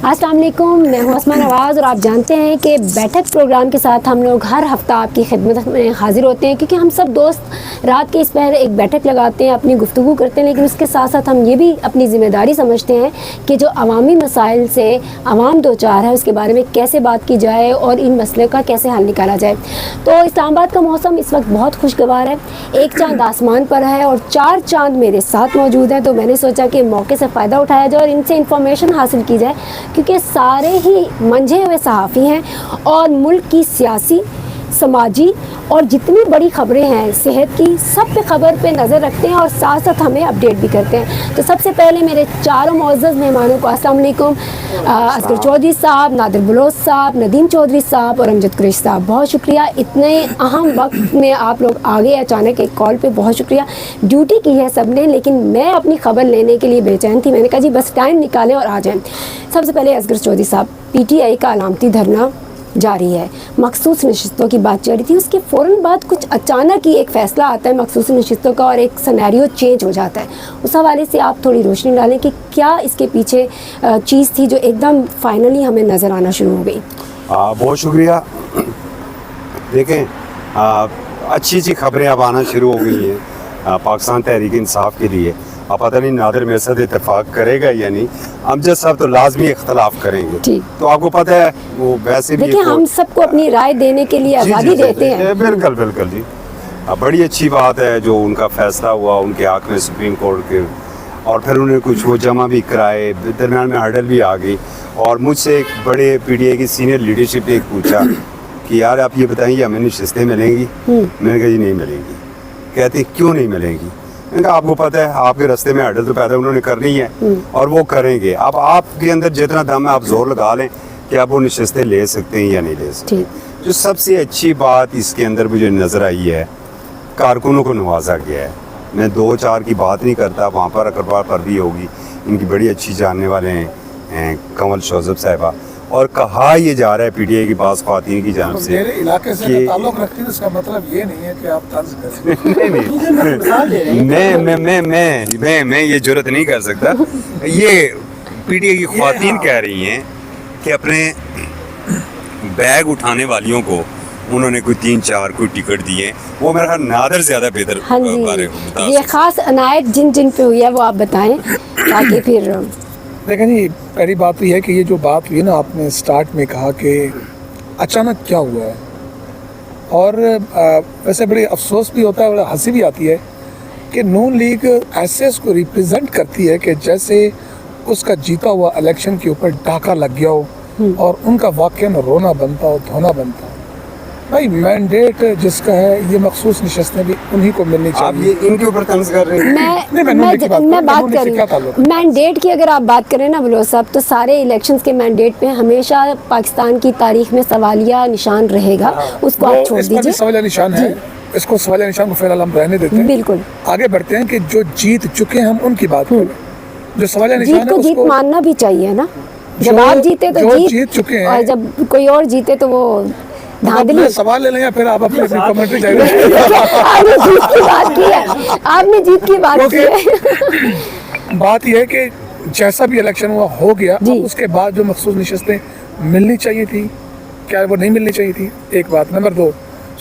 السلام علیکم، میں ہوں عثمان نواز اور آپ جانتے ہیں کہ بیٹھک پروگرام کے ساتھ ہم لوگ ہر ہفتہ آپ کی خدمت میں حاضر ہوتے ہیں، کیونکہ ہم سب دوست رات کے اس پہر ایک بیٹھک لگاتے ہیں، اپنی گفتگو کرتے ہیں، لیکن اس کے ساتھ ساتھ ہم یہ بھی اپنی ذمہ داری سمجھتے ہیں کہ جو عوامی مسائل سے عوام دو چار ہے اس کے بارے میں کیسے بات کی جائے اور ان مسئلے کا کیسے حل نکالا جائے۔ تو اسلام آباد کا موسم اس وقت بہت خوشگوار ہے، ایک چاند آسمان پر ہے اور 4 چاند میرے ساتھ موجود ہیں، تو میں نے سوچا کہ موقع سے فائدہ اٹھایا جائے اور ان سے انفارمیشن حاصل کی جائے، کیونکہ سارے ہی منجھے ہوئے صحافی ہیں اور ملک کی سیاسی، سماجی اور جتنی بڑی خبریں ہیں صحت کی، سب پہ خبر پہ نظر رکھتے ہیں اور ساتھ ساتھ ہمیں اپڈیٹ بھی کرتے ہیں۔ تو سب سے پہلے میرے چاروں معزز مہمانوں کو السلام علیکم، اصغر چودھری صاحب، نادر بلوچ صاحب، ندیم چودھری صاحب اور امجد قریشی صاحب، بہت شکریہ اتنے اہم وقت میں آپ لوگ آگے اچانک ایک کال پہ، بہت شکریہ۔ ڈیوٹی کی ہے سب نے، لیکن میں اپنی خبر لینے کے لیے بے چین تھی، میں نے کہا جی بس ٹائم نکالیں اور آ جائیں۔ سب سے پہلے اصغر چودھری صاحب، پی ٹی آئی کا علامتی دھرنا جاری ہے، مخصوص نشستوں کی بات چل رہی تھی، اس کے فوراً بعد کچھ اچانک ہی ایک فیصلہ آتا ہے مخصوص نشستوں کا اور ایک سینیریو چینج ہو جاتا ہے۔ اس حوالے سے آپ تھوڑی روشنی ڈالیں کہ کیا اس کے پیچھے چیز تھی جو ایک دم فائنلی ہمیں نظر آنا شروع ہو گئی۔ بہت شکریہ۔ دیکھیں، اچھی خبریں اب آنا شروع ہو گئی ہیں پاکستان تحریک انصاف کے لیے۔ اب پتہ نہیں نادر میرے ساتھ اتفاق کرے گا یا نہیں، امجد صاحب تو لازمی اختلاف کریں گے، تو آپ کو پتہ ہے وہ ویسے بھی دیکھیں ہم سب کو اپنی رائے دینے کے لیے آزادی دیتے ہیں۔ بالکل جی، بڑی اچھی بات ہے جو ان کا فیصلہ ہوا ان کے حق میں سپریم کورٹ کے، اور پھر انہیں کچھ وہ جمع بھی کرائے، درمیان میں ہرڈل بھی آ گئی، اور مجھ سے ایک بڑے پی ڈی اے کی سینئر لیڈرشپ نے ایک پوچھا کہ یار آپ یہ بتائیں ہمیں نشستیں ملیں گی؟ میں نے کہا جی نہیں ملیں گی۔ کہتے کیوں نہیں ملیں گی؟ میں نے کہا آپ کو پتہ ہے آپ کے راستے میں ہرڈل تو پیدا انہوں نے کرنی ہے اور وہ کریں گے، اب آپ کے اندر جتنا دم ہے آپ زور لگا لیں کہ آپ وہ نشستیں لے سکتے ہیں یا نہیں لے سکتے۔ جو سب سے اچھی بات اس کے اندر مجھے نظر آئی ہے، کارکنوں کو نوازا گیا ہے۔ میں 2-4 کی بات نہیں کرتا، وہاں پر اخبار پر بھی ہوگی، ان کی بڑی اچھی جاننے والے ہیں کنول شوذب صاحبہ، اور کہا یہ جا رہا ہے پی ٹی اے کی بعض خواتین کی جانب سے میرے علاقے سے تعلق رکھتی ہے، اس کا مطلب یہ نہیں ہے کہ آپ طنز کریں۔ میں یہ جرت نہیں کر سکتا۔ یہ پی ٹی اے کی خواتین کہہ رہی ہیں کہ اپنے بیگ اٹھانے والیوں کو انہوں نے کوئی 3-4 کوئی ٹکٹ دیے، وہ میرا خیال نادر زیادہ بہتر بارے ہو۔ یہ خاص عنایت جن پہ ہوئی ہے وہ آپ بتائیں تاکہ پھر دیکھیں جی، پہلی بات تو یہ ہے کہ یہ جو بات ہوئی نا، آپ نے سٹارٹ میں کہا کہ اچانک کیا ہوا ہے، اور ویسے بڑی افسوس بھی ہوتا ہے اور ہنسی بھی آتی ہے کہ نون لیگ ایسے اس کو ریپرزینٹ کرتی ہے کہ جیسے اس کا جیتا ہوا الیکشن کے اوپر ڈاکہ لگ گیا ہو اور ان کا واقعہ میں رونا بنتا ہو، دھونا بنتا ہو۔ بھائی مینڈیٹ جس کا ہے، یہ مخصوص نشستیں بھی انہی کو ملنی چاہیے۔ آپ یہ ان کے اوپر طنز کر رہے ہیں؟ میں بات کر رہی ہوں مینڈیٹ کی، اگر آپ بات کریں نا بلوچ صاحب، تو سارے الیکشنز کے مینڈیٹ پہ ہمیشہ پاکستان کی تاریخ میں سوالیہ نشان رہے گا، اس کو آپ چھوڑ دیجیے۔ سوالیہ نشان ہے، اس کو سوالیہ نشان کو فی الحال ہم رہنے دیتے ہیں، بالکل آگے بڑھتے ہیں کہ جو جیت چکے ہیں ہم ان کی بات کریں۔ جو سوالیہ نشان جیت کو جیت ماننا بھی چاہیے نا، جب آپ جیتے تو جیت چکے ہیں اور جب کوئی اور جیتے تو وہ دھاندلی۔ سوال لے لیں یا پھر آپ اپنی کمنٹری جائیں۔ آپ نے جیت کی بات کی ہے، آپ نے جیت کی بات کی ہے۔ بات یہ ہے کہ جیسا بھی الیکشن ہوا ہو گیا، اس کے بعد جو مخصوص نشستیں ملنی چاہیے تھی، کیا وہ نہیں ملنی چاہیے تھی؟ ایک بات۔ نمبر 2،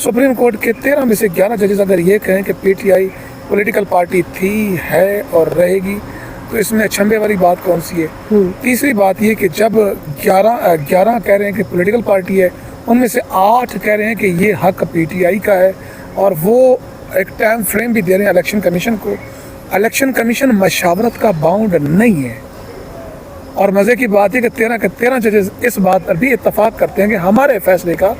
سپریم کورٹ کے 13 میں سے 11 ججز اگر یہ کہیں کہ P T I political party تھی، ہے اور رہے گی، تو اس میں اچھمبے والی بات کون سی ہے؟ تیسری بات یہ کہ جب 11 کہہ رہے ہیں کہ پولیٹیکل پارٹی ہے، ان میں سے 8 کہہ رہے ہیں کہ یہ حق پی ٹی آئی کا ہے، اور وہ ایک ٹائم فریم بھی دے رہے ہیں الیکشن کمیشن کو۔ الیکشن کمیشن مشاورت کا باؤنڈ نہیں ہے، اور مزے کی بات ہے کہ 13 کے 13 ججز اس بات پر بھی اتفاق کرتے ہیں کہ ہمارے فیصلے کا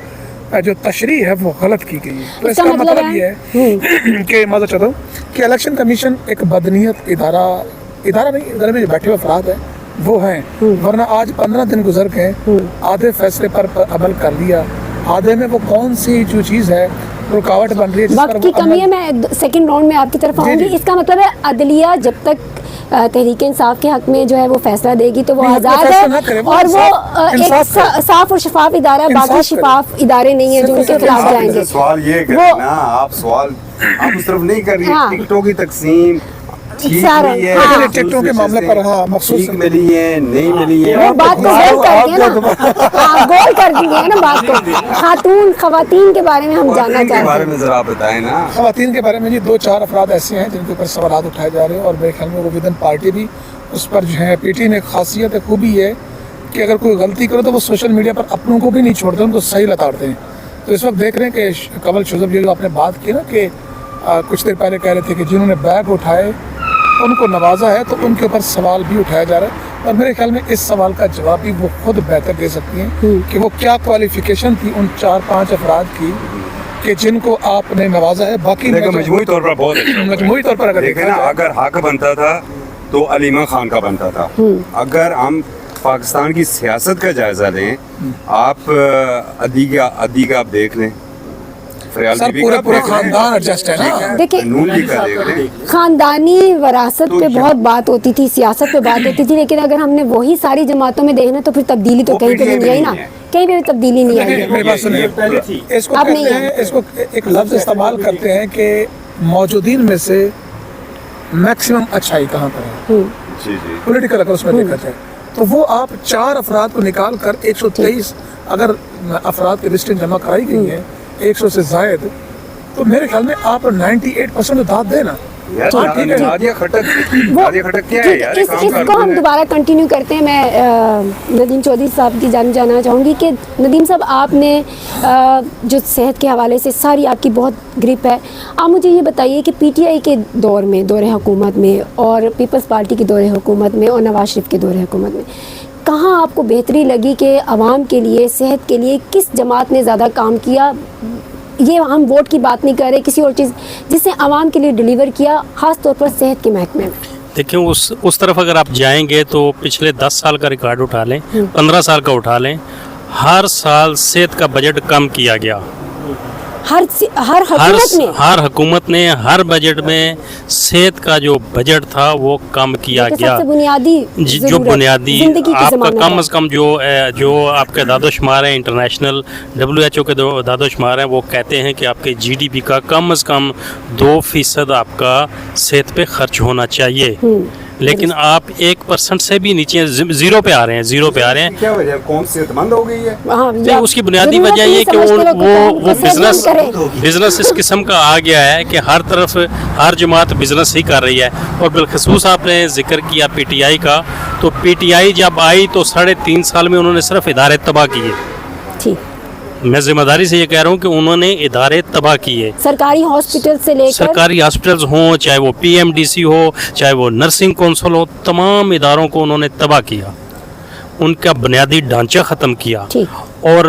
جو تشریح ہے وہ غلط کی گئی ہے۔ تو اس کا مطلب یہ ہے کہ میں چاہتا ہوں کہ الیکشن کمیشن ایک بدنیت ادارہ نہیں، ادارے میں جو بیٹھے ہوئے افراد ہیں وہ ہیں، ورنہ آج 15 دن گزر گئے، آدھے فیصلے پر عمل کر لیا، آدھے میں وہ کون سی جو چیز ہے رکاوٹ بن رہی ہے، وقت کی کمی ہے۔ میں سیکنڈ راؤنڈ میں آپ کی طرف آؤں گی۔ اس کا مطلب ہے عدلیہ جب تک تحریک انصاف کے حق میں جو ہے وہ فیصلہ دے گی تو وہ آزاد ہے، اور وہ ایک صاف اور شفاف ادارہ ہے، باقی شفاف ادارے نہیں ہیں جو ان کے خلاف جائیں گے۔ سوال یہ کرنا، آپ سوال آپ اس طرف نہیں کر رہی ہیں، ٹکٹوں کی تقسیم ठीक सारा, नहीं है, हाँ। महसूस टिकटों के मामले पर, हाँ, मखसूस ठीक मिली है, नहीं मिली है, वो बात को गोल कर दिया ना, हाँ, गोल कर दी है ना बात को। खवातीन के बारे में हम जानना के बारे चाहते हैं। में जरा बताएं ना। खवातीन के बारे में जी 2-4 अफराद ऐसे हैं जिनके ऊपर सवाल उठाए जा रहे हैं, और मेरे ख्याल में वो विदन पार्टी भी उस पर जो है, पीटी में खासियत है, खूबी है कि अगर कोई गलती करे तो वो सोशल मीडिया पर अपनों को भी नहीं छोड़ते, उनको सही लताड़ते हैं। तो इस वक्त देख रहे हैं कि कमल शुजब जी जो आपने बात की ना कि कुछ देर पहले कह रहे थे कि जिन्होंने बैग उठाए उनको नवाजा है, तो उनके ऊपर सवाल भी उठाया जा रहा है, और मेरे ख्याल में इस सवाल का जवाब भी वो खुद बेहतर दे सकती हैं कि वो क्या क्वालिफिकेशन थी उन 4-5 अफराद की कि जिनको आपने नवाजा है। बाकी देखो मजमूई तौर पर बहुत अच्छा। मजमूई तौर पर अगर देखें ना, अगर हक बनता था तो अलीमा खान का बनता था। अगर हम पाकिस्तान की सियासत का जायजा लें, आप अदी का आप देख लें, फरियाल सर बीबी पूरे का पूरे देख लें, खानदान एडजस्ट है ना। देखिए, नून लीग का देख लें। खानदानी वरासत तो पे क्या? बहुत बात होती थी, सियासत पे बात होती थी, लेकिन अगर हमने वही सारी जमातों में देखना तो फिर तब्दीली तो वो कहीं पे पीटीआई नहीं आई में ना, नहीं है। कहीं पे भी तब्दीली नहीं आई देखिए, है। मेरी बात सुनिए, इसको अब कहते नहीं हैं, है। इसको एक लफ्ज इस्तेमाल करते हैं कि मौजूदीन में से मैक्सिमम अच्छाई कहाँ पर है, जी जी। पॉलिटिकल अगर उसमें देखा जाए तो वो आप 4 अफराद को निकाल कर 123 अगर अफराद की लिस्टें जमा कराई गई हैं 100 से जायद, तो मेरे ख्याल में आप 98% दाद देना। यार हाँ, ठीक है। नादिया खटक क्या है ठीक, यार, ये काम कर इसको रही हम है। दोबारा कंटिन्यू करते हैं। मैं नदीम चौधरी साहब की जानना चाहूँगी कि नदीम साहब, आपने जो सेहत के हवाले से सारी आपकी बहुत ग्रिप है, आप मुझे ये बताइए कि पीटीआई के दौर में, दौर हुकूमत में, और पीपल्स पार्टी के दौर हुकूमत में, और नवाज शरीफ के दौर हुकूमत में, कहाँ आपको बेहतरी लगी कि आवाम के लिए, सेहत के लिए किस जमात ने ज़्यादा काम किया? ये हम वोट की बात नहीं कर रहे, किसी और चीज़ जिसने आवाम के लिए डिलीवर किया, ख़ास तौर पर सेहत के महकमे में। देखिए, उस तरफ अगर आप जाएंगे तो पिछले 10 साल का रिकॉर्ड उठा लें, 15 साल का उठा लें, हर साल सेहत का बजट कम किया गया। हर हुकूमत ने, हर हुकूमत ने हर बजट में सेहत का जो बजट था वो कम किया जो गया। सबसे बुनियादी जो ज़रूरत, बुनियादी ज़िंदगी की आपका ज़मानत कम है। अज़ कम जो आपके दादोशुमार हैं, इंटरनेशनल WHO के दादोशुमार हैं, वो कहते हैं कि आपके GDP का कम अज़ कम 2% आपका सेहत पे खर्च होना चाहिए। लेकिन आप 1% से भी नीचे ज़ीरो पे आ रहे हैं। क्या वजह है? कौन सेहतमंद हो गई है? हाँ, नहीं, उसकी बुनियादी ज़रूरत वजह नहीं ये कि समझते लोग वो सेहतमंद करें। बिजनेस इस किस्म का आ गया है कि हर तरफ हर जमात बिजनेस ही कर रही है। और बिलखसूस आपने जिक्र किया PTI का, तो PTI जब आई तो 3.5 साल में उन्होंने सिर्फ इदारे तबाह किए। ठीक, मैं जिम्मेदारी से ये कह रहा हूँ कि उन्होंने इदारे तबाह किए। सरकारी हॉस्पिटल से लेकर सरकारी हॉस्पिटल्स हों, चाहे वो PMDC हो, चाहे वो नर्सिंग काउंसिल हो, तमाम इदारों को उन्होंने तबाह किया, उनका बुनियादी ढांचा ख़त्म किया। ठीक। और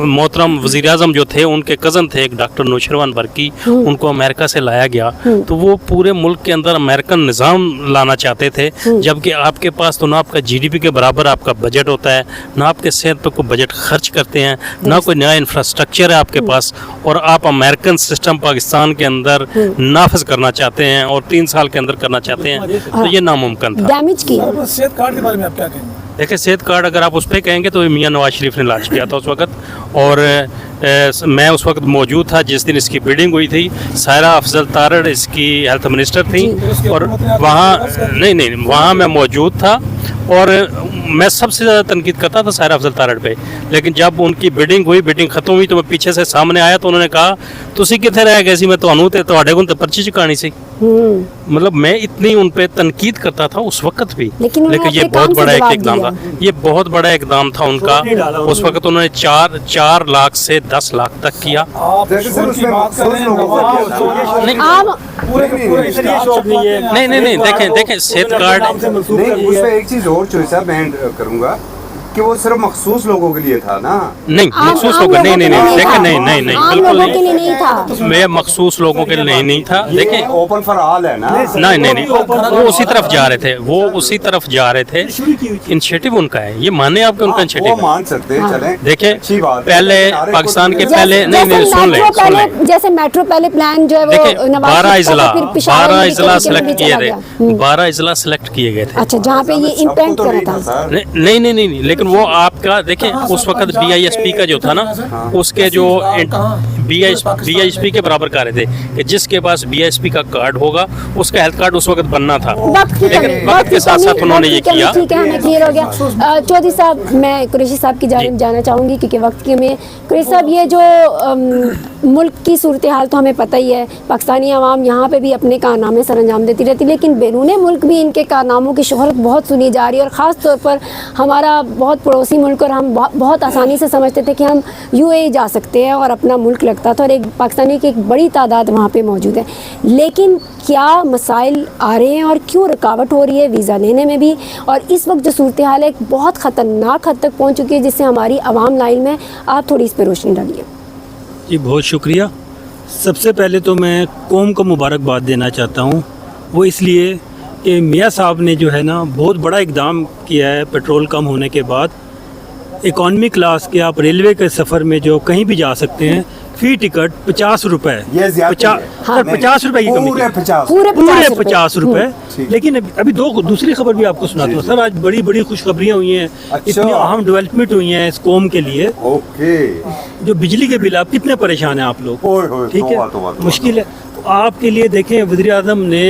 मोहतरम वज़ीर आज़म जो थे, उनके कज़न थे एक डॉक्टर नौशरवान बरकी, उनको अमेरिका से लाया गया, तो वो पूरे मुल्क के अंदर अमेरिकन निज़ाम लाना चाहते थे, जबकि आपके पास तो ना आपका GDP के बराबर आपका बजट होता है, ना आपके सेहत पर कोई बजट खर्च करते हैं, ना कोई नया इंफ्रास्ट्रक्चर है आपके पास, और आप अमेरिकन सिस्टम पाकिस्तान के अंदर नाफज करना चाहते हैं और 3 साल के अंदर करना चाहते हैं, तो ये नामुमकिन था। डैमेज की। सेहत कार्ड के बारे में आप क्या कहेंगे? देखिए, सेहत कार्ड अगर आप उस पर कहेंगे तो मियाँ नवाज शरीफ ने लॉन्च किया था उस वक्त, और मैं उस वक्त मौजूद था जिस दिन इसकी बिल्डिंग हुई थी। सायरा अफजल तारड़ इसकी हेल्थ मिनिस्टर थी, और वहाँ मैं मौजूद था, और मैं सबसे ज़्यादा तनकीद करता था सायरा अफजल तारड़ पे। लेकिन जब उनकी बिल्डिंग हुई, बिल्डिंग ख़त्म हुई, तो मैं पीछे से सामने आया तो उन्होंने कहा, तुसी कितने रह गए सी, मैं तो को तो पर्ची चुकानी सी। मतलब मैं इतनी उन पे तनकीद करता था उस वक्त भी, लेकिन ये बहुत बड़ा एक इकदाम था, ये बहुत बड़ा इकदाम था उनका। उस वक्त उन्होंने 4 लाख से 10 लाख तक किया। नहीं, देखें सेहत कार्ड नहीं, उसमें एक चीज और चॉइस है, मैं करूंगा कि वो सिर्फ मखसूस लोगों के लिए था ना। नहीं, मखसूस लोगों नहीं, देखें नहीं, बिल्कुल नहीं था। मैं मखसूस लोगों के लिए नहीं था। देखें, ओपन फॉर ऑल है ना। नहीं, वो उसी तरफ जा रहे थे, इनिशिएटिव उनका है, ये माने आपके उनका वो इनिशिएटिव मान सकते हैं, चलें, देखें, अच्छी बात है। पहले नारे पाकिस्तान के को- पहले नहीं सुन लें। जैसे मेट्रो पहले प्लान जो है वो देखिए, नवाज 12 शरीफ का, फिर पेशावर 12 में इजला निकल के सेलेक्ट किए चला थे, गया। 12 इजला सेलेक्ट किए गए थे। अच्छा, जहाँ पे ये सबको इम्पेक्ट तो करा नहीं था। सर। नहीं, लेकिन लेकिन वो आपका देखें उस वक्त BISP का जो था ना, उसके जो BISP के बराबर कार्य थे कि जिसके पास BISP का कार्ड होगा उसका हेल्थ कार्ड उस वक्त बनना था, लेकिन वक्त के साथ साथ उन्होंने ये किया। ठीक है, हमें क्लियर हो गया। चौधरी साहब, मैं कुरैशी साहब की जानिब जाना चाहूँगी क्योंकि वक्त की में। कुरैशी साहब, ये जो मुल्क की सूरत हाल तो हमें पता ही है, पाकिस्तानी आवाम यहाँ पे भी अपने कारनामे सर अंजाम देती रहती, लेकिन बैरून मुल्क भी इनके कारनामों की शोहरत बहुत सुनी जा रही है। और ख़ास तौर पर हमारा बहुत पड़ोसी मुल्क, और हम बहुत आसानी से समझते थे कि हम UAE जा सकते हैं और अपना मुल्क लगता था, और एक पाकिस्तानी की एक बड़ी तादाद वहाँ पे मौजूद है। लेकिन क्या मसाइल आ रहे हैं और क्यों रुकावट हो रही है वीज़ा लेने में भी, और इस वक्त जो सूरत हाल है बहुत ख़तरनाक हद तक पहुँच चुकी है जिससे हमारी आवाम लाइन में, आप थोड़ी इस पर रोशनी डालिए। जी बहुत शुक्रिया। सबसे पहले तो मैं कौम को मुबारकबाद देना चाहता हूँ, वो इसलिए कि मियाँ साहब ने जो है ना बहुत बड़ा इकदाम किया है। पेट्रोल कम होने के बाद इकॉनमी क्लास के आप रेलवे के सफ़र में जो कहीं भी जा सकते हैं, फ़ी टिकट 50 रुपये, ये ज़्यादा है। सर 50 रुपये की कमी पूरे 50 पूरे 50 रुपये। लेकिन अभी दूसरी खबर भी आपको सुनाता हूँ सर। आज बड़ी बड़ी खुशखबरियाँ हुई हैं, इतनी अहम डेवलपमेंट हुई हैं इस कौम के लिए। ओके, जो बिजली के बिल, आप कितने परेशान हैं आप लोग, ठीक है, तो मुश्किल है। तो आपके लिए देखें, वज़ीर आज़म ने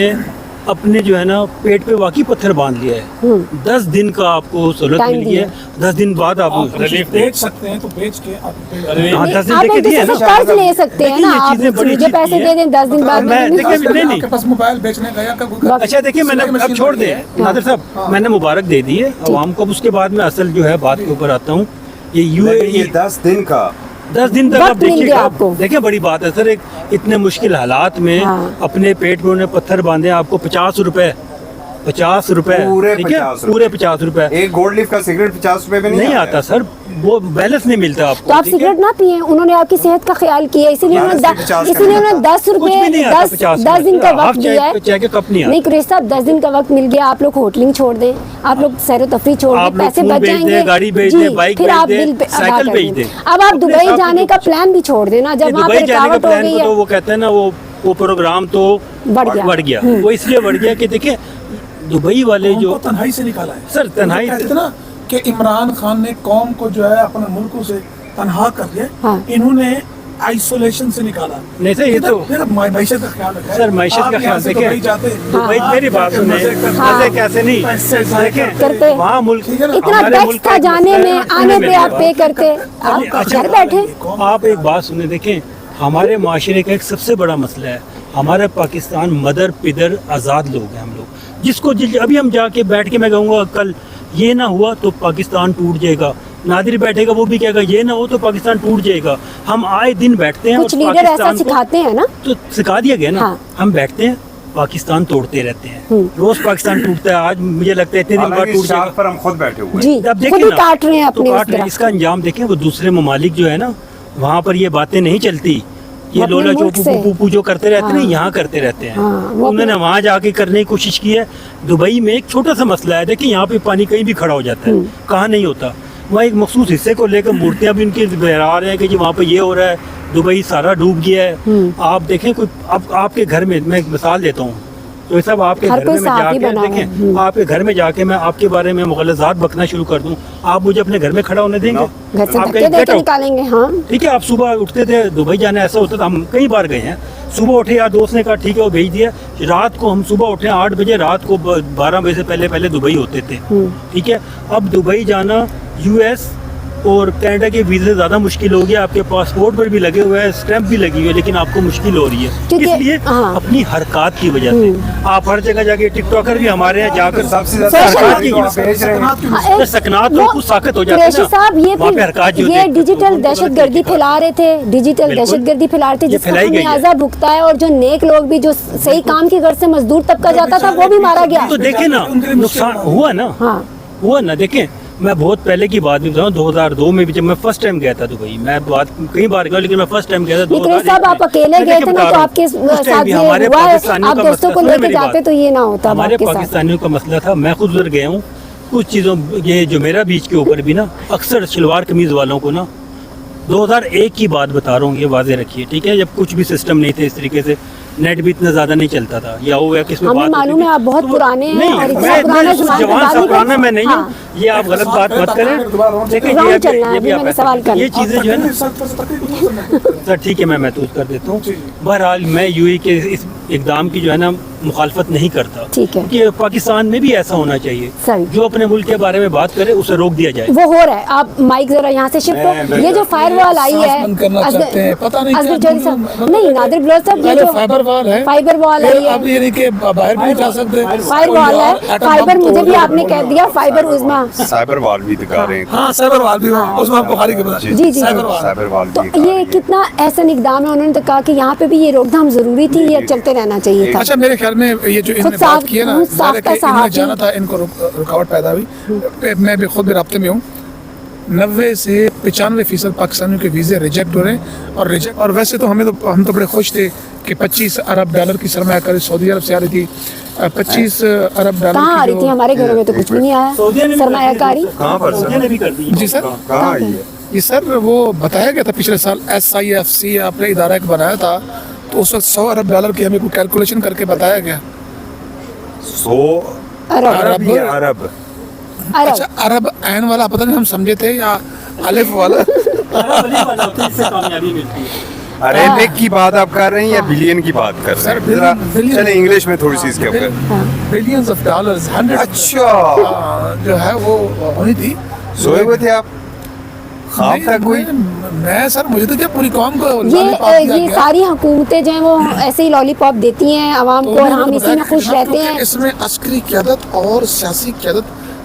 अपने जो है ना पेट पे वाकई पत्थर बांध लिया है। 10 दिन का आपको सहूलत मिल गई है, 10 दिन बाद आप रिलीफ बेच सकते हैं तो बेच के हाँ 10 दिन आप देके एक दिए दूसरे ना। से कर्ज ले सकते हैं ना, आप मुझे पैसे दे दें 10 दिन बाद मैं देखिए नहीं आपके पास मोबाइल बेचने गया का अच्छा देखिए, मैंने अब छोड़ दे नादिर साहब, मैंने मुबारक दे दी है आवाम को। उसके बाद में असल जो है बात के ऊपर आता हूँ। ये ये 10 दिन का 10 दिन तक वक्त आप मिल गया देखिए, आपको। देखिए बड़ी बात है सर। एक इतने मुश्किल हालात में हाँ। अपने पेट में उन्हें पत्थर बांधे, आपको 50 रुपए पूरे ठीक है, 50 पूरे 50 रुपए। एक गोल्ड लीफ का सिगरेट 50 रुपए में नहीं आता सर, वो बैलेंस नहीं मिलता आपको। तो आप ठीक है? सिगरेट ना पिए, उन्होंने आपकी सेहत का ख्याल किया, इसीलिए यहाँ उन्होंने से 50 इसीलिए उन्होंने का 10 कुछ भी रुपए नहीं आता 50 10 दिन का हाफ वक्त दिया है। चाय के कप नहीं आता। नहीं कुरैशी साहब, 10 दिन का वक्त मिल गया, आप लोग होटलिंग छोड़ दें, आप लोग सैर तफरी छोड़ आप दें, लोग पैसे फूल बच बेच दें, जाएंगे, गाड़ी बेच जी, दें, बाइक फिर बेच आप दें, बिल पे अदा साइकिल कर बेच दें। दें। अब आप अपने दुबई साथ जाने का प्लान भी छोड़ देना, जब वहाँ दुबई पे जाने का रुकावट हो प्लान गई को है। तो वो कहते हैं ना, वो प्रोग्राम तो बढ़ गया। वो इसलिए बढ़ गया कि देखिए दुबई वाले जो तन्हाई से निकाला है सर, तन्हाई कहते हैं ना कि इमरान खान ने कौम को जो है अपने मुल्कों से तन्हा कर दिया, हाँ। इन्होंने आइसोलेशन से निकाला। नहीं सर, ये तो मैशत का ख्याल रखा है। सर मैशत आप का यहाँ ख्याल से देखिए, दुबई जाते दुबई मेरी बात सुने, मजे कैसे नहीं देखें करते। वहाँ मुल्क इतना हमारे टैक्स मुल्क का का एक जाने मसला में है, आने में पे आप पे मेरी करते, आप अच्छा, घर बैठे। आप एक बात सुने, देखें हमारे माशरे का एक सबसे बड़ा मसला है, हमारा पाकिस्तान मदर पिदर आज़ाद लोग हैं हम लोग, जिसको अभी हम जाके बैठ के मैं कहूँगा कल ये ना हुआ तो पाकिस्तान टूट जाएगा, नादिर बैठेगा वो भी कहेगा ये ना हो तो पाकिस्तान टूट जाएगा। हम आए दिन बैठते हैं कुछ और लीडर ऐसा पाकिस्तान को सिखाते हैं ना, तो सिखा दिया गया ना। हाँ। हम बैठते हैं, पाकिस्तान तोड़ते रहते हैं, रोज पाकिस्तान टूटता है। आज मुझे लगता है इतने दिन बाद हालांकि टूट इस शाख जाएगा। पर हम खुद बैठे हुए हैं। जी, अब खुद देखिए ही ना, काट रहे हैं तो अपने काट उस रहे हैं। दरख्त। इसका अंजाम देखें, वो दूसरे ममालिक जो है ना, वहाँ पर ये बातें नहीं चलती। ये अपने लोला मुल्क जो से। पुपू जो करते रहते हैं ना, हाँ। यहाँ करते रहते हैं। हाँ, वो उन्होंने वहाँ जाके करने की कोशिश की है। दुबई में एक छोटा सा मसला है, देखिए यहाँ पे पानी कहीं भी खड़ा हो जाता है, कहाँ नहीं होता। वहाँ एक मखसूस हिस्से को लेकर मूर्तियाँ भी उनकी बहरा रहे हैं कि जी वहाँ पे ये हो रहा है, दुबई सारा डूब गया है। आप देखें कोई आपके घर में, मैं एक मिसाल देता हूँ, तो ये सब आपके हर घर कोई में मैं साथ ही जाके बना हुआ है। देखें, आपके घर में जाके मैं आपके बारे में मुग़ल्लज़ात बकना शुरू कर दूँ, आप मुझे अपने घर में खड़ा होने देंगे? घर से आप धक्के कहीं दे get के out। निकालेंगे। हाँ, ठीक है, आप सुबह उठते थे, दुबई जाना ऐसा होता था, हम कई बार गए हैं। सुबह उठे, यार दोस्त ने कहा ठीक है वो भेज दिया। रात को हम सुबह उठे 8 बजे, रात को 12 बजे से पहले दुबई होते थे। ठीक है, अब दुबई जाना US और कनाडा के वीज़े ज़्यादा मुश्किल हो गया। आपके पासपोर्ट पर भी लगे हुए हैं, स्टैंप भी लगी हुई है, लेकिन आपको मुश्किल हो रही है। ठीक है, इसलिए हाँ। अपनी हरकत की वजह से आप हर जगह जाके, टिकटॉकर भी हमारे यहाँ जाकर सबसे Social ज्यादा media तो आप बेच रहे हैं। हाँ, एक- सकनात वो- तो कुछ साकत हो जाती है कुरैशी ना। साहब, ये वहाँ पे हरकत जो ये देखते डिजिटल तो उनको दहशत गलत गर्दी तरीके फैला रहे थे, डिजिटल बिल्कुल। दहशत गर्दी फैला रहे थे, ये जिसका फैलाई गई है। खामियाजा भुगता है। और जो नेक लोग भी, जो सही काम की घर से मजदूर तबका जाता था, वो भी मारा गया। तो देखे ना, नुकसान हुआ ना, हाँ, हुआ ना। देखें, मैं बहुत पहले की बात भी बताऊँ, 2002 में भी जब मैं फर्स्ट टाइम गया था दुबई, मैं बात कई बार गया, लेकिन मैं फर्स्ट टाइम गया था कुरैशी 2001 साहब, आप में। अकेले मैं गए देखिए थे ना, बता तो रहा हूँ, आपके उस साथ टाइम भी ये हमारे हुआ है। पाकिस्तानियों आप का दोस्तों मसला- को सुनिए लेके मेरी जाते बात। तो ये ना होता अब हमारे आपके साथ। पाकिस्तानियों का मसला था, मैं खुद उधर गया हूँ, कुछ चीज़ों, ये जो मेरा बीच के ऊपर भी ना, अक्सर शलवार कमीज़ वालों को ना, 2001 की बात बता रहा हूँ, ये वाज़े रखिए, ठीक है, जब कुछ भी सिस्टम नहीं थे इस तरीके से। नेट भी इतना ज़्यादा नहीं चलता था, या वो या किस में हमें बात मालूम होती है थी। आप बहुत तो पुराने हैं नहीं, और इतना मैं पुराना जमाना जवान बाद सा में पुराना मैं नहीं हूँ, हाँ। ये आप गलत बात मत करें। लेकिन राउंड ये चलना है, भी अभी आप मैंने ऐसा सवाल करें। करना ये चीज़ें जो है ना सर ठीक है, मैं महसूस कर देता हूँ। बहरहाल मैं यूएई के इस इकदाम की जो है ना मुखालफत नहीं करता, ठीक है। कि पाकिस्तान में भी ऐसा होना चाहिए, सही। जो अपने मुल्क के बारे में बात करे उसे रोक दिया जाए। वो हो रहा है। आप माइक जरा यहाँ से शिफ्ट हो। ये जो फायर वॉल आई है, सांस बंद करना चाहते हैं, पता नहीं असगर क्या चौधरी साहब, नहीं नादिर बलोच साहब, ये पहले जो फाइबर वॉल है, फाइबर वॉल आई अब है, ये नहीं कि बाहर भी नहीं जा सकते, फायर वॉल है, एटम फाइबर बम मुझे तोड़ भी दो। आपने कह दिया, फाइबर उज़मा। साइबर वॉल भी दिखा रहे हैं। हाँ साइबर वॉल भी हुआ, उसमें आप बुखारी के बता जी, जी, जी। Cyber wall. साइबर वॉल तो भी दिखा रहे ये हैं। कितना ऐसा इकदाम है, उन्होंने तो कहा कि यहाँ पे भी ये रोकथाम जरूरी थी, ये चलते रहना चाहिए था। अच्छा मेरे ख्याल में ये जो इन्होंने साफ- बात की है ना, खुद ज़ाहिर है साफ्ता कि इन्होंने सहाफ़ी। जाना था, इनको रुकावट पैदा हुई। मैं भी खुद भी राब्ते में हूँ। 90 से 95% पाकिस्तानियों के वीज़े रिजेक्ट हो रहे हैं, और वैसे तो हम तो बड़े खुश थे कि 25 अरब डॉलर की सरमायाकारी सऊदी अरब से आ रही थी। 25 अरब डॉलर कहाँ आ की रही थी? जो हमारे घरों में तो कुछ भी नहीं आया सऊदीया ने भी कर दी थी। सरमायाकारी। कहाँ पर सऊदीया ने भी कर दी। जी सर, कहाँ आई है? ये सर वो बताया गया था पिछले साल, SIFC आपने इदारा एक बनाया था, तो उस वक्त 100 अरब डॉलर की हमें कोई कैलकुलेशन करके बताया गया। 100 अरब अरब या अरब? अच्छा अरब ऐन वाला पता नहीं हम समझे थे या अलिफ वाला। कामयाबी मिलती है। अरेबिक की बात आप कर रहे हैं या बिलियन की बात कर रहे सर, हैं? जरा बिलियन। चले इंग्लिश में थोड़ी सी इसके ऊपर। बिलियंस ऑफ डॉलर्स, 100 अच्छा, जो है वो होनी थी। सोए हुए थे आप? ख्वाब था कोई? मैं सर मुझे तो क्या पूरी कौम को लॉलीपॉप दिया ये गया। सारी हुकूमतें जो हैं वो ऐसे ही लॉलीपॉप देती हैं आवाम तो को, और उन्होंने हम इसी बताया में कि खुश जनाब, रहते क्योंकि हैं। इसमें अस्करी क़यादत और सियासी क़यादत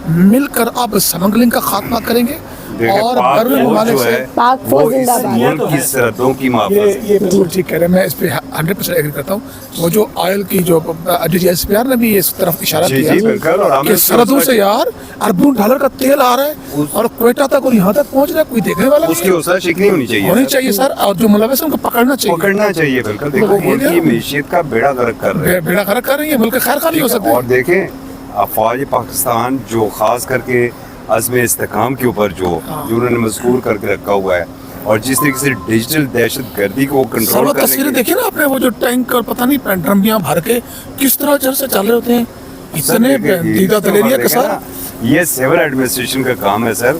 मिलकर अब स्मगलिंग का खात्मा करेंगे देखिए, और पाक बर्र फौज ममालिक जो से है, पाक वो फौज इस जिंदाबाद। मुल्क की सरहदों की मुहाफ़िज़ है। ये बिल्कुल ठीक कह रहे हैं, मैं इस पे 100% एग्री करता हूँ। वो जो ऑयल की जो DGSPR ने भी इस तरफ इशारा जी, किया जी, बिल्कुल, और हमने कि उसको सरहदों से उसका- यार अरबों डॉलर का तेल आ रहा है और क्वेटा तक और यहाँ तक पहुँच रहा है, कोई देखने वाला उसकी नहीं उसा शिकनी होनी चाहिए। होनी चाहिए सर, और जो मुलविस है उनको पकड़ना चाहिए। पकड़ना चाहिए, बिल्कुल। देखो हाँ, मुल्क की मैशियत का बेड़ा गर्क कर रहे हैं। बेड़ा खड़ा कर रही है, मुल्क खैर खा नहीं हो सकते। और देखें, अफवाज पाकिस्तान जो खास करके अज़्म इस्तेकाम के ऊपर जो उन्होंने मजबूर करके रखा हुआ है, और जिस तरीके से डिजिटल दहशत गर्दी को सर कंट्रोल वो करने तस्वीरें के देखी ना आपने, वो जो टैंक और पता नहीं पेंट्रमियां भर के किस तरह चल से चल रहे होते हैं, इतने दीदा दलेरिया के साथ। ये सिविल एडमिनिस्ट्रेशन का काम है सर।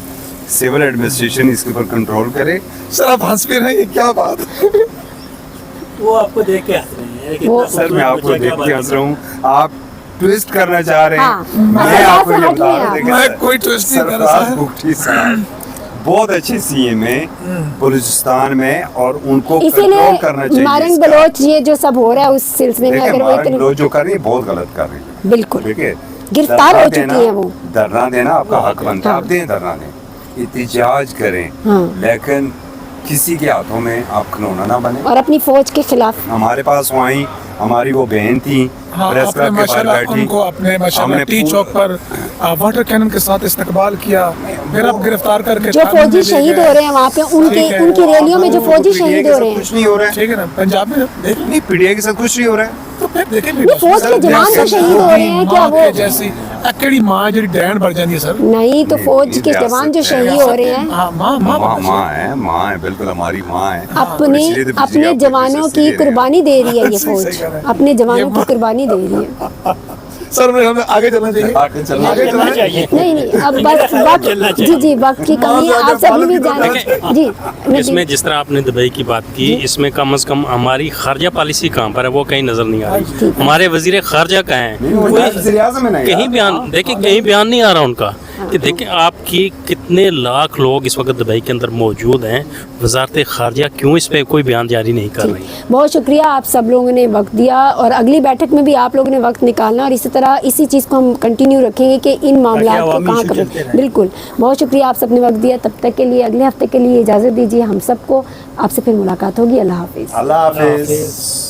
सिविल एडमिनिस्ट्रेशन इसके ऊपर कंट्रोल करे। सर आप हंस भी रहे हैं, ये क्या बात। वो आपको देख के हंस रहे हैं। वो- सर मैं आपको देख के हंस रहा हूँ, आप ट्विस्ट करना चाह रहे हाँ, हैं। मैं मसला आपको से ये हट बता गए रहा आप। देखिए, मैं कोई ट्विस्ट नहीं कर रहा सरफराज साहब। बुगटी साहब बहुत अच्छे CM है बलूचिस्तान में, और उनको कंट्रोल इसीलिए करना चाहिए। मारंग इसका। बलोच ये जो सब हो रहा है उस सिलसिले में, देखिए, अगर वो मारंग इतने लोग जो कर रही है बहुत गलत कर रही है। बिल्कुल देखिए, गिरफ्तार धरना हो चुकी देना- हैं वो। धरना देना आपका हक बनता है, हाँ। आप दें धरना दें, एहतजाज करें, हाँ। लेकिन किसी के हाथों में आप खिलौना ना बने। और अपनी फौज के खिलाफ। हमारे पास वो आई, हमारी वो बहन थी, हाँ, प्रेस आपने क्लब के बाहर माशाल्लाह बैठी, उनको अपने माशाल्लाह हमने टी चौक पर वाटर कैनन के साथ इस्तकबाल किया, फिर अब गिरफ्तार करके जो थाने में फौजी ले शहीद गए। हो रहे हैं वहाँ पे, ठीक है। उनकी रैलियों में जो वो फौजी PDA शहीद के हो साथ रहे हैं, कुछ नहीं हो रहा है। ठीक है ना, पंजाब में देख नहीं, PDA के साथ कुछ नहीं हो रहा है। तो फिर देखें नहीं, फौज के जवान तो शहीद हो रहे हैं, क्या वो जैसी अकेड़ी माँ जी डैन बढ़ जाती है सर। नहीं तो नहीं, फौज नहीं के जा जवान जो सकते हैं, शहीद हो रहे हैं, हाँ माँ माँ माँ माँ है, बिल्कुल हमारी माँ है। अपने इसलिए तो बिजली अपने आपको जवानों इससे की दे रहे हैं। कुर्बानी दे रही है ये सही फौज, कह रहे हैं। अपने जवानों ये की कुर्बानी दे रही है। सर मेरे हमें आगे चलना चाहिए। आगे चलना आगे चलना चलना चाहिए। नहीं नहीं, अब बस वक्त, जी जी वक्त की कमी है, आप सभी भी जाने जी इसमें जिस तरह आपने दुबई की बात की, इसमें कम से कम हमारी खारजा पॉलिसी कहाँ पर है वो कहीं नजर नहीं आ रही। हमारे वजीर खारजा कहाँ हैं? कहीं बयान देखिए, कहीं बयान नहीं आ रहा उनका कि देखिए आपकी कितने लाख लोग इस वक्त दुबई के अंदर मौजूद हैं, वजारत खारजा क्यों इस पे कोई बयान जारी नहीं कर रही? बहुत शुक्रिया, आप सब लोगों ने वक्त दिया, और अगली बैठक में भी आप लोगों ने वक्त निकालना, और इसी तरह इसी चीज़ को हम कंटिन्यू रखेंगे कि इन मामलों को अवामी कहाँ इशू चलते करें। रहें। बिल्कुल, बहुत शुक्रिया, आप सबने वक्त दिया। तब तक के लिए अगले हफ्ते के लिए इजाज़त दीजिए हम सबको, आपसे फिर मुलाकात होगी। अल्लाह हाफिज़। अल्लाह हाफिज़।